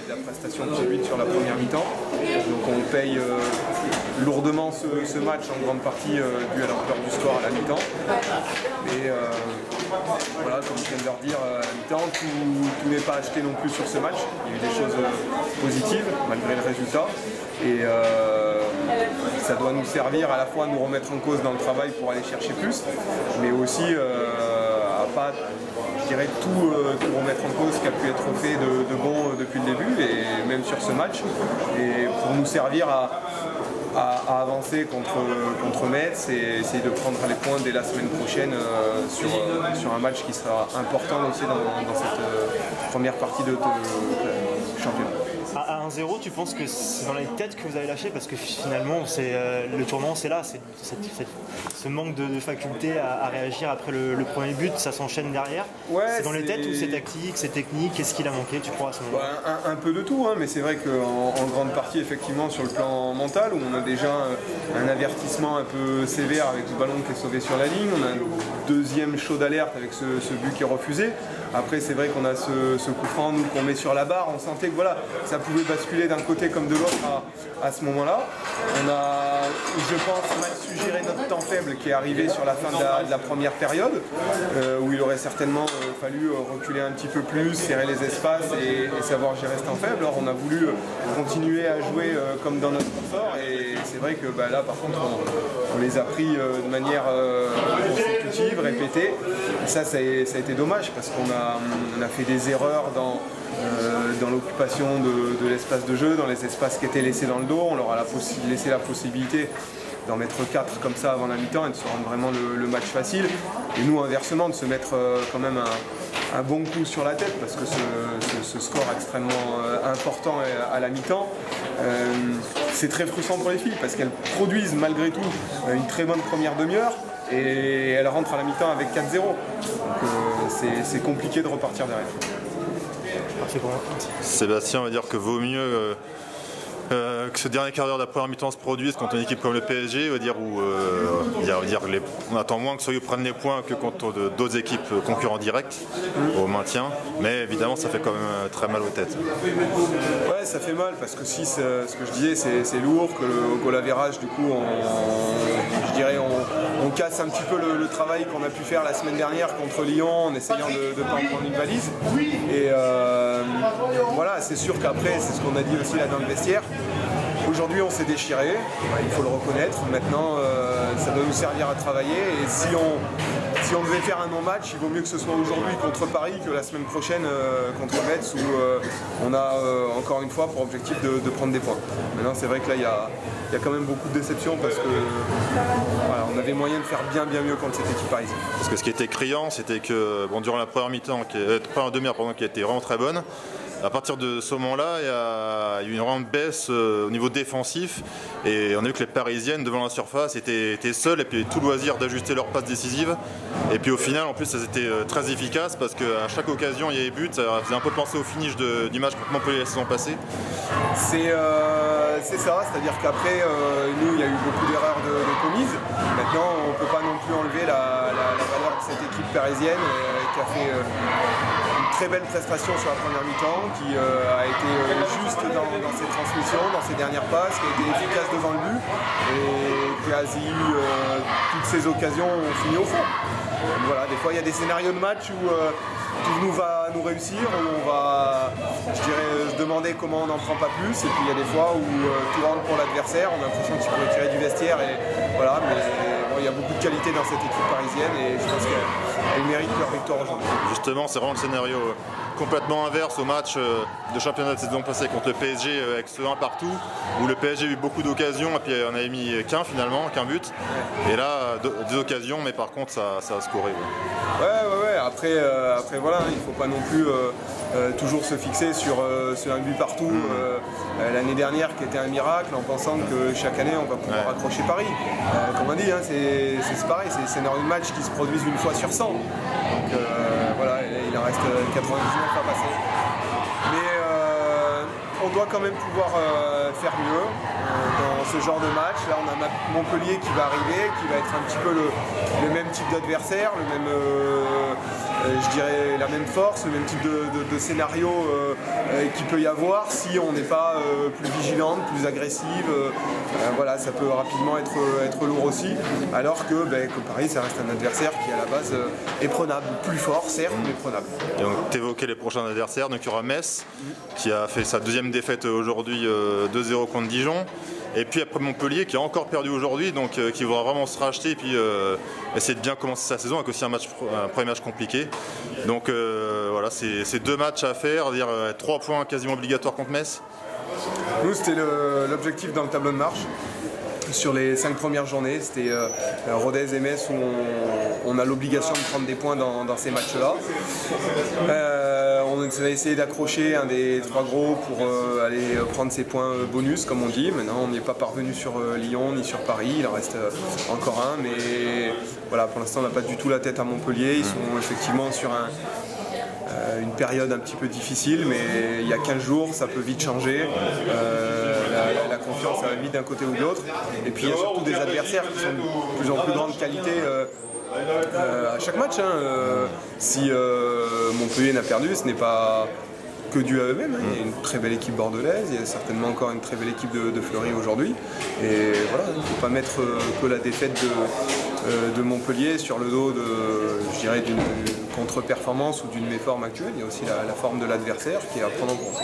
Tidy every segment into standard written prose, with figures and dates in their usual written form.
et de la prestation produite sur la première mi-temps. Donc on paye lourdement ce match en grande partie dû à l'ampleur du score à la mi-temps. Et voilà, comme je viens de leur dire, à la mi-temps, tout n'est pas acheté non plus sur ce match. Il y a eu des choses positives malgré le résultat. Et ça doit nous servir à la fois à nous remettre en cause dans le travail pour aller chercher plus, mais aussi à pas, je dirais, tout remettre en cause ce qui a pu être fait de bon depuis le début, et même sur ce match, et pour nous servir à avancer contre Metz et essayer de prendre les points dès la semaine prochaine sur un match qui sera important aussi dans cette première partie de championnat. À 1-0, tu penses que c'est dans les têtes que vous avez lâché, parce que finalement le tournant c'est là, c'est ce manque de faculté à réagir après le premier but, ça s'enchaîne derrière. Ouais, c'est dans les têtes ou c'est tactique, c'est technique, qu'est-ce qu'il a manqué tu crois à ce moment-là? Un peu de tout, hein, mais c'est vrai qu'en grande partie effectivement sur le plan mental, où on a déjà un avertissement un peu sévère avec ce ballon qui est sauvé sur la ligne, on a un deuxième chaud d'alerte avec ce but qui est refusé. Après c'est vrai qu'on a ce coup franc nous qu'on met sur la barre, on sentait que voilà, ça pouvait basculer d'un côté comme de l'autre à ce moment-là. On a, je pense, mal suggéré notre temps faible qui est arrivé sur la fin de la première période, où il aurait certainement fallu reculer un petit peu plus, serrer les espaces et savoir gérer ce temps faible. Alors on a voulu continuer à jouer comme dans notre confort, et c'est vrai que là par contre on les a pris de manière consécutive, répétée, et ça a été dommage parce qu'on a fait des erreurs dans l'occupation de l'espace de jeu, dans les espaces qui étaient laissés dans le dos. On leur a laissé la possibilité d'en mettre 4 comme ça avant la mi-temps et de se rendre vraiment le match facile. Et nous, inversement, de se mettre quand même un bon coup sur la tête, parce que ce score extrêmement important à la mi-temps, c'est très frustrant pour les filles, parce qu'elles produisent malgré tout une très bonne première demi-heure, et elles rentrent à la mi-temps avec 4-0. Donc c'est compliqué de repartir derrière. Sébastien, on va dire que vaut mieux que ce dernier quart d'heure de la première mi-temps se produise contre une équipe comme le PSG, on va dire, où on attend moins que Soyeux prenne les points que contre d'autres équipes concurrents directs au maintien, mais évidemment ça fait quand même très mal aux têtes. Ouais, ça fait mal parce que si ce que je disais c'est lourd, que le goal average du coup on casse un petit peu le travail qu'on a pu faire la semaine dernière contre Lyon en essayant de ne pas en prendre une valise. Et voilà, c'est sûr qu'après, c'est ce qu'on a dit aussi là dans le vestiaire, aujourd'hui on s'est déchiré, il faut le reconnaître. Maintenant ça doit nous servir à travailler, et si on devait faire un non-match, il vaut mieux que ce soit aujourd'hui contre Paris que la semaine prochaine contre Metz, où on a encore une fois pour objectif de prendre des points. Maintenant c'est vrai que là il y a quand même beaucoup de déception, parce que voilà, on avait moyen de faire bien mieux contre cette équipe parisienne. Parce que ce qui était criant, c'était que durant la première mi-temps, première demi-heure qui a été vraiment très bonne, à partir de ce moment-là, il y a eu une grande baisse au niveau défensif, et on a vu que les Parisiennes devant la surface étaient seules, et puis tout loisir d'ajuster leurs passes décisives. Et puis au final, en plus, elles étaient très efficaces, parce qu'à chaque occasion, il y avait but. Ça faisait un peu penser au finish du match contre Montpellier la saison passée. C'est ça, c'est-à-dire qu'après, nous, il y a eu beaucoup d'erreurs de commises. Maintenant, on ne peut pas non plus enlever la valeur de cette équipe parisienne qui a fait une très belle prestation sur la première mi-temps, qui a été juste dans ses transmissions, dans ses dernières passes, qui a été efficace devant le but, et quasi toutes ces occasions ont fini au fond. Donc voilà, des fois il y a des scénarios de match où tout va nous réussir, où on va, je dirais, se demander comment on n'en prend pas plus, et puis il y a des fois où tout rentre pour l'adversaire, on a l'impression que tu peux tirer du vestiaire, et voilà, mais il y a beaucoup de qualité dans cette équipe parisienne, et je pense qu'elle mérite leur victoire aujourd'hui. Justement, c'est vraiment le scénario complètement inverse au match de championnat de saison passée contre le PSG, avec ce 1 partout, où le PSG a eu beaucoup d'occasions, et puis on avait mis qu'un but, et là, deux occasions, mais par contre ça a scoré. Ouais, après voilà, il ne faut pas non plus toujours se fixer sur un but partout l'année dernière, qui était un miracle, en pensant que chaque année on va pouvoir accrocher Paris. Comme on dit, hein, c'est pareil, c'est des scénarios de match qui se produisent une fois sur 100. Donc voilà, il en reste 99 à passer. Mais on doit quand même pouvoir faire mieux dans ce genre de match. Là on a Montpellier qui va arriver, qui va être un petit peu le même type d'adversaire, je dirais, la même force, le même type de scénario qu'il peut y avoir si on n'est pas plus vigilante, plus agressive. Voilà, ça peut rapidement être lourd aussi, alors que Paris, ça reste un adversaire qui à la base est prenable, plus fort certes, mais prenable. Et donc tu évoquais les prochains adversaires, donc il y aura Metz qui a fait sa deuxième défaite aujourd'hui 2-0 contre Dijon. Et puis après Montpellier qui a encore perdu aujourd'hui, donc qui voudra vraiment se racheter et puis essayer de bien commencer sa saison avec aussi un premier match compliqué. Donc voilà, c'est 2 matchs à faire, dire 3 points quasiment obligatoires contre Metz. Nous, c'était l'objectif dans le tableau de marche. Sur les 5 premières journées, c'était Rodez et Metz où on a l'obligation de prendre des points dans ces matchs-là. On a essayé d'accrocher un des 3 gros pour aller prendre ces points bonus, comme on dit. Maintenant, on n'y est pas parvenu sur Lyon ni sur Paris, il en reste encore un. Mais voilà, pour l'instant, on n'a pas du tout la tête à Montpellier. Ils sont effectivement sur une période un petit peu difficile, mais il y a 15 jours, ça peut vite changer. La confiance, ça va vite d'un côté ou de l'autre. Et puis il y a surtout des adversaires qui sont de plus en plus grande qualité à chaque match. Si Montpellier n'a perdu, ce n'est pas que dû à eux-mêmes. Il y a une très belle équipe bordelaise, il y a certainement encore une très belle équipe de Fleury aujourd'hui. Et voilà, il ne faut pas mettre que la défaite de Montpellier sur le dos d'une contre-performance ou d'une méforme actuelle. Il y a aussi la forme de l'adversaire qui est à prendre en compte.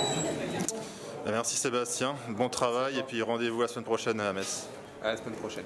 Merci Sébastien, bon travail et puis rendez-vous la semaine prochaine à Metz. À la semaine prochaine.